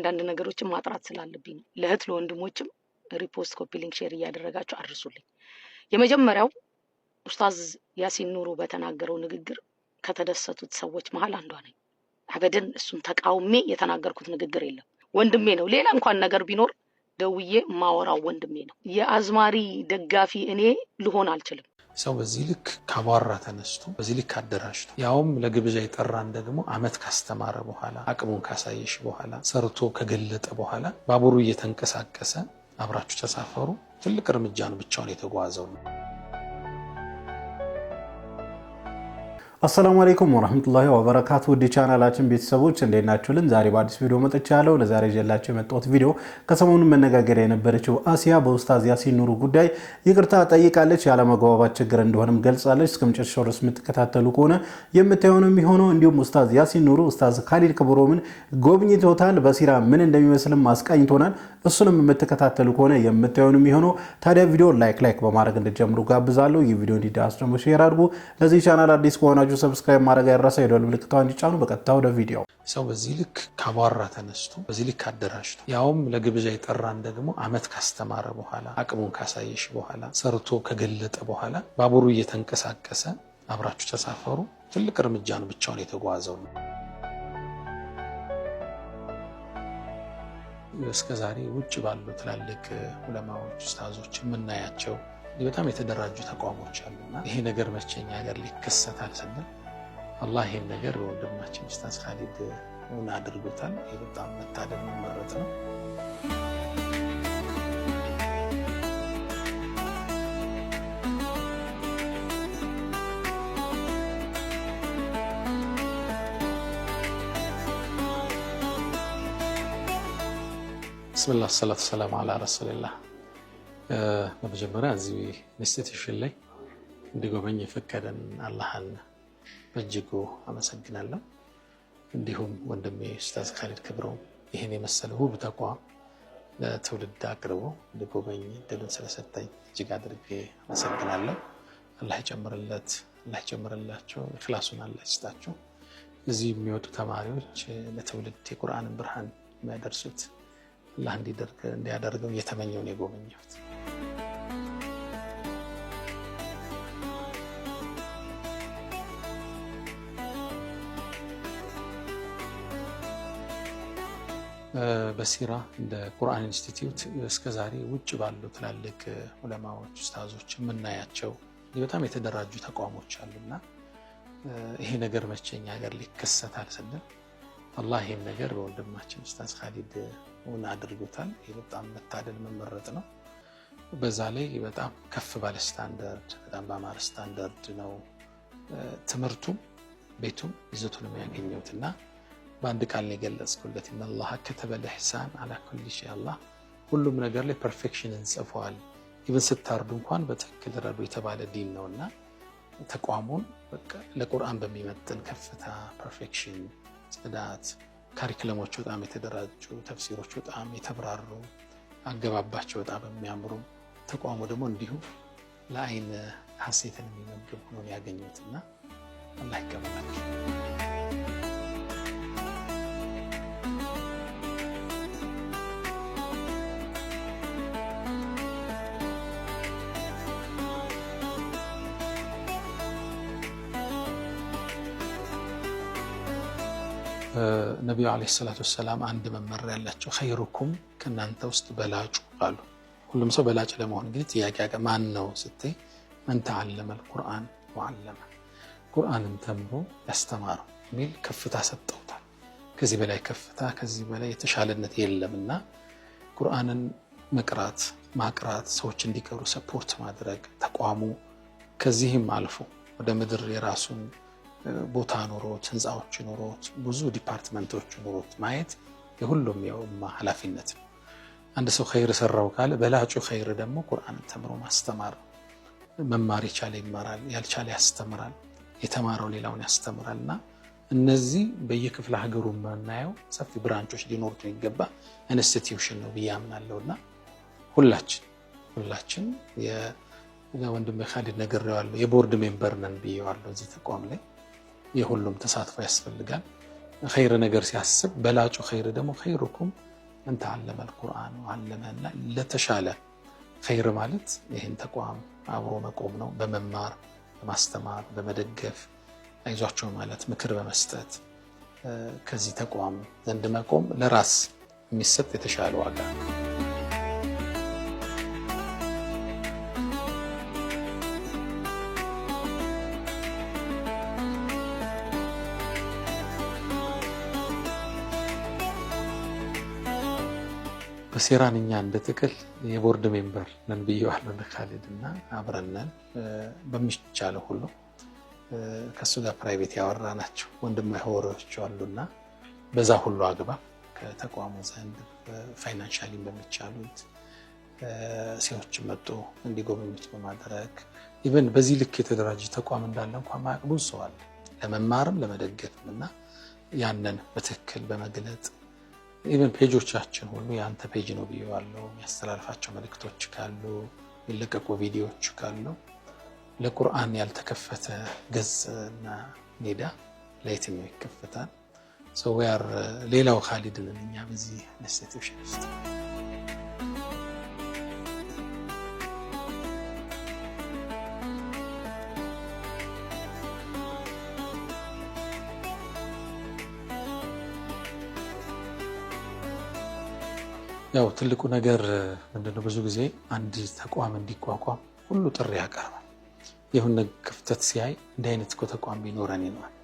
አንዳንድ ነገሮችን ማጥራት ስላለብኝ ለእህት ለወንድሞችም ሪፖስት ኮፒ ሊንክ ሼር እያደረጋችሁ አድርሱልኝ። የመጀመሪያው ኡስታዝ ያሲን ኑሩ በተናገረው ንግግር ከተደሰቱት ሰዎች መሃል አንዷ ነኝ። አበደን እሱን ተቃውሜ የተናገርኩት ንግግር የለም። ወንድሜ ነው። ሌላ እንኳን ነገር ቢኖር ደውዬ ማወራው ወንድሜ ነው። የአዝማሪ ደጋፊ እኔ ልሆን አልችልም። ሰው በዚህ ልክ ካቧራ ተነስቶ በዚህ ልክ አደራጅቶ ያውም ለግብዣ የጠራን ደግሞ አመት ካስተማረ በኋላ አቅሙን ካሳየሽ በኋላ ሰርቶ ከገለጠ በኋላ ባቡሩ እየተንቀሳቀሰ አብራችሁ ተሳፈሩ ትልቅ እርምጃ ነው ብቻውን የተጓዘው። አሰላሙ አለይኩም ወራህመቱላሂ ወበረካቱ። ወዲ ቻናላችን ቤተሰቦች እንዴት ናችሁልን? ዛሬ በአዲስ ቪዲዮ መጥቻለሁ። ለዛሬ ጀላችሁ የመጣሁት ቪዲዮ ከሰሞኑ መነጋገሪያ የነበረችው አሲያ በኡስታዝ ያሲን ኑሩ ጉዳይ ይቅርታ ጠይቃለች። ያለመግባባት ችግር እንደሆነም ገልጻለች። እስከመጨረሻው ድረስ የምትከታተሉ ከሆነ የምታዩው ነው የሚሆነው። እንዲሁም ኡስታዝ ያሲን ኑሩ ኡስታዝ ካሊድ ክብሮምን ጎብኝቶታል። በሲራ ምን እንደሚመስልም አስቃኝቶናል። እሱንም የምትከታተሉ ከሆነ የምታዩው ነው የሚሆነው። ታዲያ ቪዲዮ ላይክ በማድረግ እንድትጀምሩ ጋብዛለሁ። ይህ ቪዲዮ እንዲደርስ ደግሞ ሼር አድርጉ። ለዚህ ቻናል አዲስ ከሆነ ሰብስክራይብ ማድረግ አይረሳ። የደወል ምልክቱን እንዲጫኑ። በቀጥታ ወደ ቪዲዮ። ሰው በዚህ ልክ ካቧራ ተነስቶ በዚህ ልክ አደራጅቶ ያውም ለግብዣ የጠራን ደግሞ አመት ካስተማረ በኋላ አቅሙን ካሳየሽ በኋላ ሰርቶ ከገለጠ በኋላ ባቡሩ እየተንቀሳቀሰ አብራችሁ ተሳፈሩ ትልቅ እርምጃ ነው ብቻውን የተጓዘው። እስከዛሬ ውጭ ባሉ ትላልቅ ዑለማዎች ኡስታዞች የምናያቸው በጣም የተደራጁ ተቋሞች አሉና ይሄ ነገር መቼኛ ሀገር ሊከሰታል ስንል አላህ ይሄን ነገር ወንድማችን ኡስታዝ ካሊድ ሆነ አድርጎታል። ይሄ በጣም መታደል መመረጥ ነው። ቢስሚላህ ሰላቱ ሰላም አላ ረሱልላህ። በመጀመሪያ እዚህ ኢንስቲትዩሽን ላይ እንዲጎበኝ የፈቀደን አላህን በእጅጉ አመሰግናለሁ። እንዲሁም ወንድሜ ኡስታዝ ካሊድ ክብሮም ይህን የመሰለ ውብ ተቋም ለትውልድ አቅርቦ እንዲጎበኝ እድሉን ስለሰጠኝ እጅግ አድርጌ አመሰግናለሁ። አላህ ይጨምርለት፣ አላህ ይጨምርላቸው፣ ኢኽላሱን አላህ ይስጣቸው። እዚህ የሚወጡ ተማሪዎች ለትውልድ የቁርአንን ብርሃን የሚያደርሱት አላህ እንዲያደርገው እየተመኘው ነው የጎበኘሁት። በሲራ እንደ ቁርአን ኢንስቲትዩት እስከዛሬ ውጭ ባሉ ትላልቅ ዑለማዎች ኡስታዞች የምናያቸው በጣም የተደራጁ ተቋሞች አሉና ይሄ ነገር መቼኛ ሀገር ሊከሰታል ስንል አላህ ይሄን ነገር በወንድማችን ኡስታዝ ካሊድ ሆነ አድርጎታል። ይሄ በጣም መታደል መመረጥ ነው። በዛ ላይ በጣም ከፍ ባለ ስታንዳርድ በጣም በአማረ ስታንዳርድ ነው ትምህርቱም ቤቱም ይዘቱንም ያገኘውትና በአንድ ቃል ላይ ገለጽኩለት ኢነላህ ከተበል ኢህሳን አላ ኩሊ ሸይ። አላህ ሁሉም ነገር ላይ ፐርፌክሽንን ጽፏል። ኢብን ስታርዱ እንኳን በትክክል ረዱ የተባለ ዲን ነውና ተቋሙን በቃ ለቁርአን በሚመጥን ከፍታ ፐርፌክሽን ጽዳት ካሪኩለሞች በጣም የተደራጁ ተፍሲሮች በጣም የተብራሩ አገባባቸው በጣም የሚያምሩ ተቋሙ ደግሞ እንዲሁ ለአይን ሐሴትን የሚመግብ ሆኖ ያገኙትና አላህ ይቀበላቸው። ነብዩ አለይሂ ሰላቱ ወሰላም አንድ መመሪያ ያላቸው ኸይሩኩም ከናንተ ውስጥ በላጩ አሉ። ሁሉም ሰው በላጭ ለመሆን እንግዲህ ጥያቄ ማን ነው ስትይ መን ተዓለመ አልቁርአን ወዐለመ ቁርአንን ተምሮ ያስተማረው የሚል ከፍታ ሰጠውታል። ከዚህ በላይ ከፍታ ከዚህ በላይ የተሻለነት የለምና ቁርአንን መቅራት ማቅራት ሰዎች እንዲቀሩ ሰፖርት ማድረግ ተቋሙ ከዚህም አልፎ ወደ ምድር የራሱን ቦታ ኖሮት ህንጻዎች ኖሮት ብዙ ዲፓርትመንቶች ኖሮት ማየት የሁሉም የኡማ ኃላፊነት ነው። አንድ ሰው ኸይር ሰራው ካለ በላጩ ኸይር ደግሞ ቁርአንን ተምሮ ማስተማር። መማር የቻለ ይማራል፣ ያልቻለ ያስተምራል፣ የተማረው ሌላውን ያስተምራልና እነዚህ በየክፍለ ሀገሩ የምናየው ሰፊ ብራንቾች ሊኖሩት የሚገባ ኢንስቲትዩሽን ነው ብዬ አምናለሁና ሁላችን የወንድሜ ካሊድ ነግሬዋለሁ የቦርድ ሜምበር ነን ብዬዋለሁ። እዚህ ተቋም ላይ የሁሉም ተሳትፎ ያስፈልጋል። ኸይር ነገር ሲያስብ በላጩ ኸይር ደግሞ ኸይሩኩም መን ተዓለመ አልቁርአን ወዐለመና ለተሻለ ኸይር ማለት ይህን ተቋም አብሮ መቆም ነው። በመማር በማስተማር በመደገፍ አይዟቸው ማለት ምክር በመስጠት ከዚህ ተቋም ዘንድ መቆም ለራስ የሚሰጥ የተሻለ ዋጋ ነው። በሲራን እኛ እንደ ጥቅል የቦርድ ሜምበር ነን ብየዋለሁ ለካሊድ እና አብረነን በሚቻለው ሁሉ ከሱ ጋር ፕራይቬት ያወራናቸው ወንድማዊ ወሬዎች አሉና በዛ ሁሉ አግባብ ከተቋሙ ዘንድ ፋይናንሻሊ በሚቻሉት ሰዎች መጥቶ እንዲጎበኙት በማድረግ ኢቨን በዚህ ልክ የተደራጀ ተቋም እንዳለ እንኳን ማቅቡ ሰው አለ ለመማርም ለመደገፍም እና ያንን በትክክል በመግለጽ ኢቨን ፔጆቻችን ሁሉ ያንተ ፔጅ ነው ብየዋለሁ። ያስተላልፋቸው መልእክቶች ካሉ ይለቀቁ ቪዲዮዎች ካሉ ለቁርአን ያልተከፈተ ገጽና ሜዳ ለየትኛው ይከፈታል? ሌላው ካሊድን እኛ በዚህ ኢንስቲትዩሽን ውስጥ ያው ትልቁ ነገር ምንድነው? ብዙ ጊዜ አንድ ተቋም እንዲቋቋም ሁሉ ጥሪ ያቀርባል። የሆነ ክፍተት ሲያይ እንዲህ አይነት ተቋም ቢኖረን ይኖራል።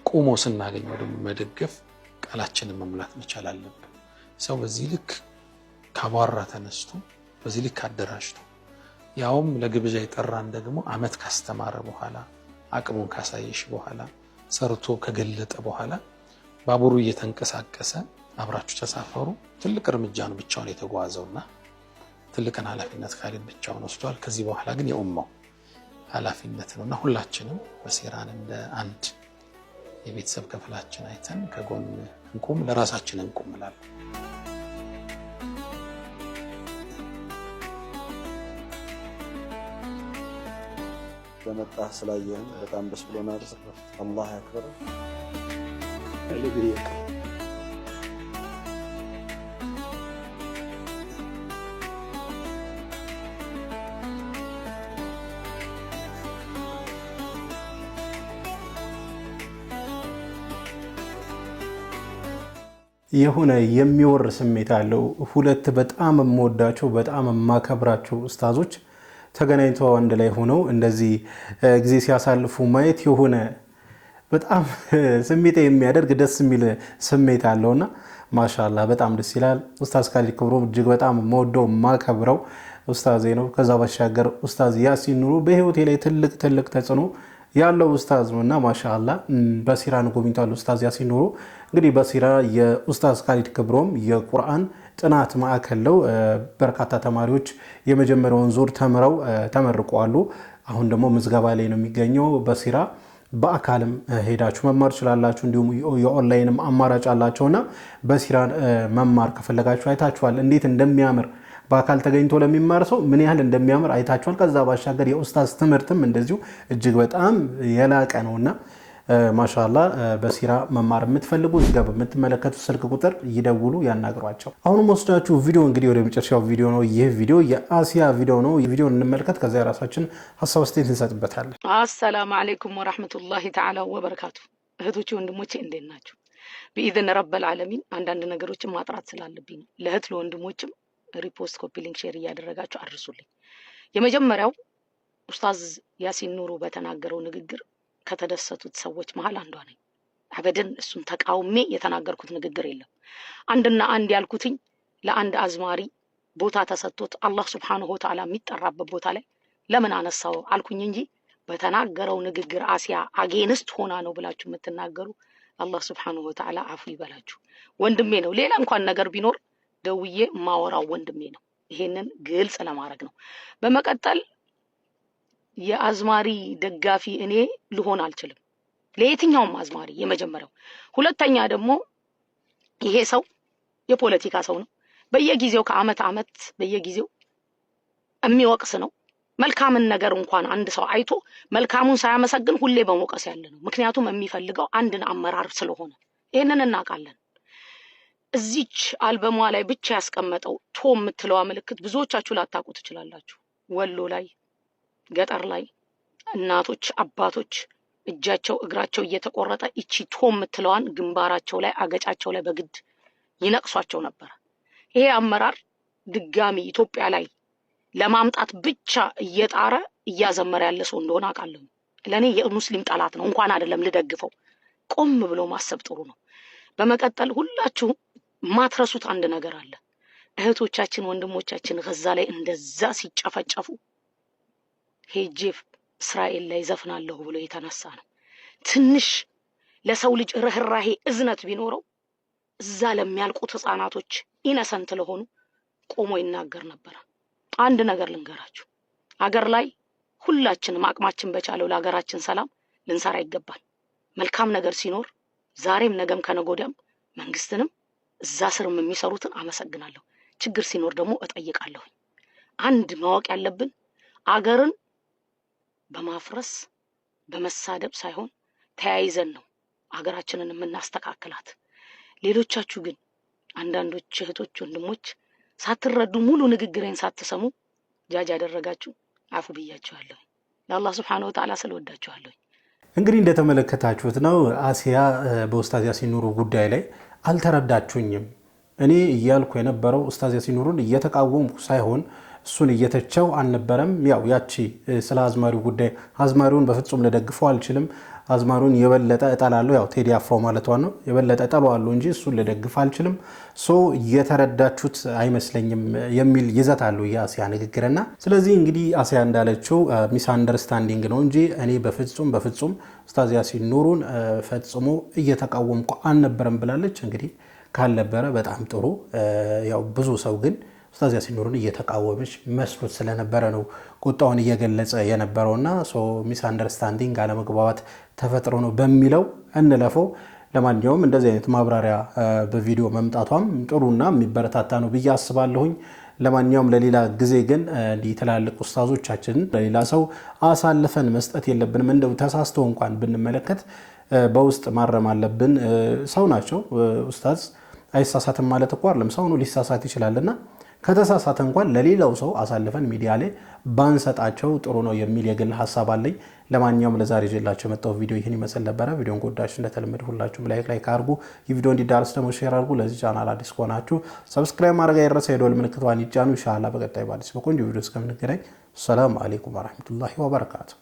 ቆሞ ስናገኘው ደግሞ መደገፍ ቃላችንን መሙላት መቻል አለብን። ሰው በዚህ ልክ ካቧራ ተነስቶ በዚህ ልክ አደራጅቶ ያውም ለግብዣ የጠራን ደግሞ አመት ካስተማረ በኋላ አቅሙን ካሳየሽ በኋላ ሰርቶ ከገለጠ በኋላ ባቡሩ እየተንቀሳቀሰ አብራችሁ ተሳፈሩ ትልቅ እርምጃ ነው ብቻውን የተጓዘውና ትልቅን ኃላፊነት ካሊድ ብቻውን ወስዷል። ከዚህ በኋላ ግን የኡማው ኃላፊነት ነውና ሁላችንም በሲራን እንደ አንድ የቤተሰብ ክፍላችን አይተን ከጎን እንቁም፣ ለራሳችን እንቁም እላለሁ። በመጣ ስላየን በጣም ደስ ብሎናል። አላህ ያክብር። የሆነ የሚወር ስሜት አለው። ሁለት በጣም የምወዳቸው በጣም የማከብራቸው ኡስታዞች ተገናኝተው አንድ ላይ ሆነው እንደዚህ ጊዜ ሲያሳልፉ ማየት የሆነ በጣም ስሜት የሚያደርግ ደስ የሚል ስሜት አለውና ማሻአላህ በጣም ደስ ይላል። ኡስታዝ ካሊድ ክብሮም እጅግ በጣም የምወደው የማከብረው ኡስታዜ ነው። ከዛ ባሻገር ኡስታዝ ያሲን ኑሩ በህይወቴ ላይ ትልቅ ተጽዕኖ ያለው ኡስታዝ ነውና ማሻአላህ በሲራን ጎብኝቷል። ኡስታዝ ያሲን ኑሩ እንግዲህ በሲራ የኡስታዝ ካሊድ ክብሮም የቁርአን ጥናት ማዕከል ነው። በርካታ ተማሪዎች የመጀመሪያውን ዙር ተምረው ተመርቀዋል። አሁን ደግሞ ምዝገባ ላይ ነው የሚገኘው። በሲራ በአካልም ሄዳችሁ መማር ትችላላችሁ። እንዲሁም የኦንላይንም አማራጭ አላቸውና በሲራ መማር ከፈለጋችሁ አይታችኋል እንዴት እንደሚያምር በአካል ተገኝቶ ለሚማር ሰው ምን ያህል እንደሚያምር አይታችኋል። ከዛ ባሻገር የኡስታዝ ትምህርትም እንደዚሁ እጅግ በጣም የላቀ ነውና ማሻአላህ በሲራ መማር የምትፈልጉ እዚህ ጋር በምትመለከቱት ስልክ ቁጥር ይደውሉ፣ ያናግሯቸው። አሁንም ወስዳችሁ ቪዲዮ እንግዲህ ወደ መጨረሻው ቪዲዮ ነው። ይህ ቪዲዮ የአሲያ ቪዲዮ ነው። ቪዲዮ እንመልከት፣ ከዛ የራሳችን ሐሳብ አስተያየት እንሰጥበታለን። አሰላሙ አለይኩም ወራህመቱላሂ ተዓላ ወበረካቱ። እህቶቼ ወንድሞቼ እንዴት ናችሁ? በኢዝን ረበል ዓለሚን አንዳንድ ነገሮችን ማጥራት ስላለብኝ ለእህት ለወንድሞችም ሪፖስት ኮፒ ሊንክ ሼር እያደረጋችሁ አድርሱልኝ። የመጀመሪያው ኡስታዝ ያሲን ኑሩ በተናገረው ንግግር ከተደሰቱት ሰዎች መሃል አንዷ ነኝ። አበደን እሱን ተቃውሜ የተናገርኩት ንግግር የለም። አንድና አንድ ያልኩትኝ ለአንድ አዝማሪ ቦታ ተሰጥቶት አላህ ሱብሓነሁ ወተዓላ የሚጠራበት ቦታ ላይ ለምን አነሳው አልኩኝ እንጂ በተናገረው ንግግር አሲያ አጌንስት ሆና ነው ብላችሁ የምትናገሩ አላህ ሱብሓነሁ ወተዓላ አፉ ይበላችሁ። ወንድሜ ነው። ሌላ እንኳን ነገር ቢኖር ደውዬ ማወራው ወንድሜ ነው። ይሄንን ግልጽ ለማድረግ ነው። በመቀጠል የአዝማሪ ደጋፊ እኔ ልሆን አልችልም፣ ለየትኛውም አዝማሪ የመጀመሪያው። ሁለተኛ ደግሞ ይሄ ሰው የፖለቲካ ሰው ነው። በየጊዜው ከአመት አመት በየጊዜው የሚወቅስ ነው። መልካምን ነገር እንኳን አንድ ሰው አይቶ መልካሙን ሳያመሰግን ሁሌ በመውቀስ ያለ ነው። ምክንያቱም የሚፈልገው አንድን አመራር ስለሆነ ይሄንን እናውቃለን። እዚች አልበሟ ላይ ብቻ ያስቀመጠው ቶም የምትለዋ ምልክት ብዙዎቻችሁ ላታውቁ ትችላላችሁ። ወሎ ላይ ገጠር ላይ እናቶች አባቶች እጃቸው እግራቸው እየተቆረጠ እቺ ቶም የምትለዋን ግንባራቸው ላይ አገጫቸው ላይ በግድ ይነቅሷቸው ነበር። ይሄ አመራር ድጋሚ ኢትዮጵያ ላይ ለማምጣት ብቻ እየጣረ እያዘመረ ያለ ሰው እንደሆነ አውቃለሁ። ለኔ የሙስሊም ጠላት ነው። እንኳን አይደለም ልደግፈው፣ ቆም ብሎ ማሰብ ጥሩ ነው። በመቀጠል ሁላችሁ ማትረሱት አንድ ነገር አለ። እህቶቻችን ወንድሞቻችን ገዛ ላይ እንደዛ ሲጨፈጨፉ ሄጄ እስራኤል ላይ ዘፍናለሁ ብሎ የተነሳ ነው። ትንሽ ለሰው ልጅ ርህራሄ እዝነት ቢኖረው እዛ ለሚያልቁት ህፃናቶች ኢነሰንት ለሆኑ ቆሞ ይናገር ነበር። አንድ ነገር ልንገራችሁ፣ አገር ላይ ሁላችንም አቅማችን በቻለው ለሀገራችን ሰላም ልንሰራ ይገባል። መልካም ነገር ሲኖር ዛሬም ነገም ከነጎዳም መንግስትንም እዛ ስርም የሚሰሩትን አመሰግናለሁ። ችግር ሲኖር ደግሞ እጠይቃለሁ። አንድ ማወቅ ያለብን አገርን በማፍረስ በመሳደብ ሳይሆን ተያይዘን ነው አገራችንን የምናስተካክላት። ሌሎቻችሁ ግን አንዳንዶች እህቶች ወንድሞች ሳትረዱ ሙሉ ንግግሬን ሳትሰሙ ጃጅ ያደረጋችሁ አፉ ብያችኋለሁ። ለአላህ Subhanahu Wa Ta'ala ስለወዳችኋለሁ። እንግዲህ እንደተመለከታችሁት ነው አሲያ በኡስታዝ ያሲን ኑሩ ጉዳይ ላይ አልተረዳችሁኝም። እኔ እያልኩ የነበረው ኡስታዝ ያሲን ኑሩን እየተቃወምኩ ሳይሆን እሱን እየተቸው አልነበረም። ያው ያቺ ስለ አዝማሪው ጉዳይ አዝማሪውን በፍጹም ልደግፈው አልችልም። አዝማሪውን የበለጠ እጠላለሁ። ያው ቴዲ አፍሮ ማለቷ ነው። የበለጠ እጠላለሁ እንጂ እሱን ልደግፍ አልችልም። የተረዳችሁት አይመስለኝም የሚል ይዘት አለው የአሲያ ንግግርና ስለዚህ እንግዲህ አሲያ እንዳለችው ሚስ አንደርስታንዲንግ ነው እንጂ እኔ በፍጹም ኡስታዝ ያሲን ኑሩን ፈጽሞ እየተቃወምኩ አልነበረም ብላለች። እንግዲህ ካልነበረ በጣም ጥሩ። ያው ብዙ ሰው ግን ኡስታዝ ያሲን ኑሩን እየተቃወመች መስሎት ስለነበረ ነው ቁጣውን እየገለጸ የነበረውና ሚስ አንደርስታንዲንግ አለመግባባት ተፈጥሮ ነው በሚለው እንለፈው። ለማንኛውም እንደዚህ አይነት ማብራሪያ በቪዲዮ መምጣቷም ጥሩና የሚበረታታ ነው ብዬ አስባለሁኝ። ለማንኛውም ለሌላ ጊዜ ግን እንዲህ ትላልቅ ኡስታዞቻችን ለሌላ ሰው አሳልፈን መስጠት የለብንም። እንደው ተሳስተው እንኳን ብንመለከት በውስጥ ማረም አለብን። ሰው ናቸው። ኡስታዝ አይሳሳትም ማለት እኮ አይደለም። ሰው ነው ሊሳሳት ይችላልና ከተሳሳተ እንኳን ለሌላው ሰው አሳልፈን ሚዲያ ላይ ባንሰጣቸው ጥሩ ነው የሚል የግል ሐሳብ አለኝ። ለማንኛውም ለዛሬ ይዤላችሁ የመጣው ቪዲዮ ይህን ይመስል ነበር። ቪዲዮን ከወዳችሁ እንደተለመደ ሁላችሁም ላይክ አድርጉ። ይህ ቪዲዮ እንዲዳረስ ደግሞ ሼር አድርጉ። ለዚህ ቻናል አዲስ ከሆናችሁ ሰብስክራይብ ማድረግ አይረሳ። የደወል ምልክቷን ይጫኑ። ኢንሻአላህ በቀጣይ በአዲስ በቆንጆ ቪዲዮ እስከምንገናኝ ሰላም አለይኩም ወራህመቱላሂ ወበረካቱ።